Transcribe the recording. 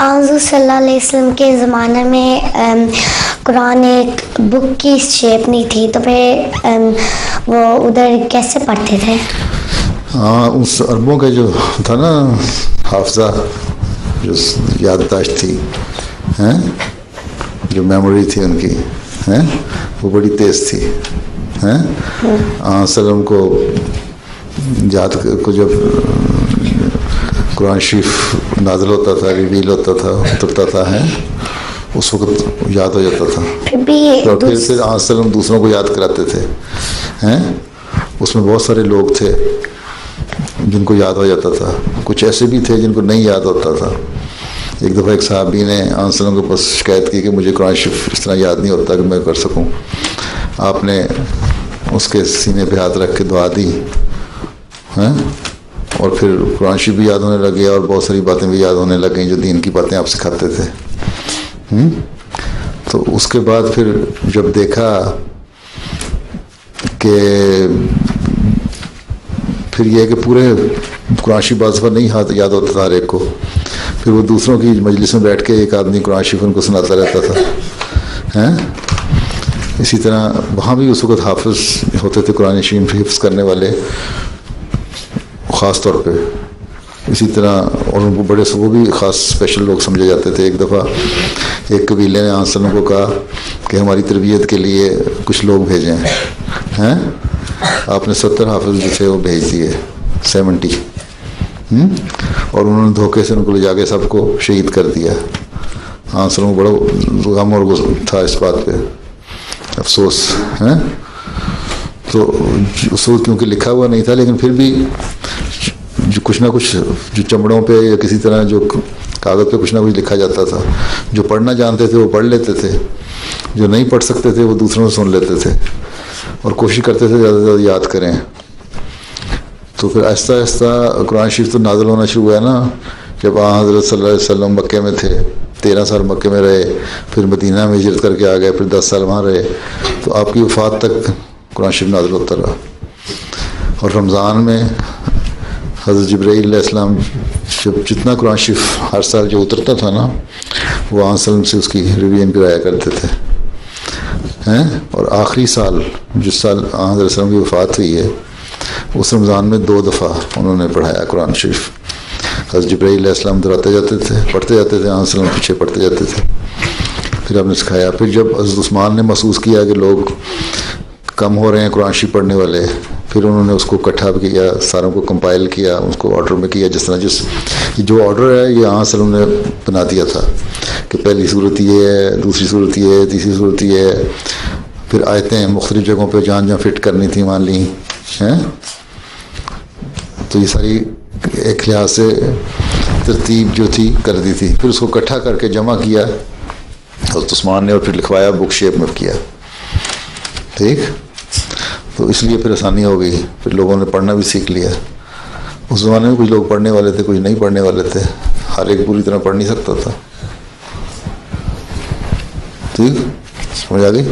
हुज़ूर सल्लल्लाहु अलैहि वसल्लम के ज़माने में कुरान एक बुक की शेप नहीं थी, तो फिर वो उधर कैसे पढ़ते थे? हाँ, उस अरबों का जो था ना हाफजा, जो याददाश्त थी, हैं, जो मेमोरी थी उनकी, हैं, वो बड़ी तेज़ थी, हैं। सल्लम को याद को जब कुरान शरीफ नाज़िल होता था, रिवील होता था, उतरता था, हैं, उस वक्त याद हो जाता था। तो फिर सल्लम दूसरों को याद कराते थे, हैं। उसमें बहुत सारे लोग थे जिनको याद हो जाता था, कुछ ऐसे भी थे जिनको नहीं याद होता था। एक दफ़ा एक साहबी ने सल्लम के पास शिकायत की कि मुझे कुरान शरीफ इस तरह याद नहीं होता कि मैं कर सकूं। आपने उसके सीने पे हाथ रख के दुआ दी, हैं, और फिर कुरान शरीफ भी याद होने लग गया और बहुत सारी बातें भी याद होने लग गई जो दीन की बातें आप सिखाते थे। तो उसके बाद फिर जब देखा कि फिर यह कि पूरे कुरान शरीफ बात पर नहीं हाथ याद होता था हर एक को, फिर वो दूसरों की मजलिस में बैठ के एक आदमी कुरान शरीफ उनको सुनाता रहता था, हैं। इसी तरह वहाँ भी उस वक्त हाफिज होते थे कुरान शरीफ हिफ्ज़ करने वाले ख़ास तौर पे। इसी तरह और उनको बड़े वो भी ख़ास स्पेशल लोग समझे जाते थे। एक दफ़ा एक कबीले ने सल्लम को कहा कि हमारी तरबियत के लिए कुछ लोग भेजें, हैं। आपने 70 हाफिज जो थे वो भेज दिए, 70, और उन्होंने धोखे से उनको ले जाके सबको शहीद कर दिया। सल्लम को बड़ा गम और था इस बात पे, अफसोस, हैं। तो उस वक्त क्योंकि लिखा हुआ नहीं था, लेकिन फिर भी जो कुछ ना कुछ जो चमड़ों पे या किसी तरह जो कागज़ पे कुछ ना कुछ लिखा जाता था, जो पढ़ना जानते थे वो पढ़ लेते थे, जो नहीं पढ़ सकते थे वो दूसरों से सुन लेते थे और कोशिश करते थे ज़्यादा से ज़्यादा याद करें। तो फिर आहिस्ता आहिस्ता कुरान शरीफ तो नाज़िल होना शुरू हुआ ना जब हज़रत सल्लल्लाहु अलैहि वसल्लम मक्के में थे। 13 साल मक्के में रहे, फिर मदीना में हिजरत करके आ गए, फिर 10 साल वहाँ रहे, तो आपकी वफ़ात तक कुरान शरीफ नाज़िल होता रहा। और रमज़ान में हज़रत जिब्राईल अलैहिस्सलाम जब जितना कुरान शरीफ हर साल जो उतरता था ना, वो सल्लम से उसकी रिवीजन कराया करते थे, हैं। और आखिरी साल जिस साल हज़रत सल्लम की वफ़ात हुई है, उस रमज़ान में 2 दफ़ा उन्होंने पढ़ाया कुरान शरीफ। हज़रत जिब्राईल अलैहिस्सलाम दोहराते जाते थे, पढ़ते जाते थे, सल्लम पीछे पढ़ते जाते थे, फिर आपने सिखाया। फिर जब हज़रत उस्मान ने महसूस किया कि लोग कम हो रहे हैं कुरान शरीफ पढ़ने वाले, फिर उन्होंने उसको इकट्ठा किया, सारों को कंपाइल किया, उसको ऑर्डर में किया, जिस तरह जो ऑर्डर है ये सल्लम ने बना दिया था कि पहली सूरत ये है, दूसरी सूरत ये है, तीसरी सूरत ये है, फिर आयतें मुख्तलिफ जगहों पे जहाँ जहाँ फिट करनी थी मान ली, हैं। तो ये सारी एक लिहाज से तरतीब जो थी कर दी थी। फिर उसको इकट्ठा करके जमा किया और उस्मान ने, और फिर लिखवाया, बुक शेप में किया, ठीक। तो इसलिए फिर आसानी हो गई, फिर लोगों ने पढ़ना भी सीख लिया। उस ज़माने में कुछ लोग पढ़ने वाले थे, कुछ नहीं पढ़ने वाले थे, हर एक पूरी तरह पढ़ नहीं सकता था, ठीक। समझ आ गई?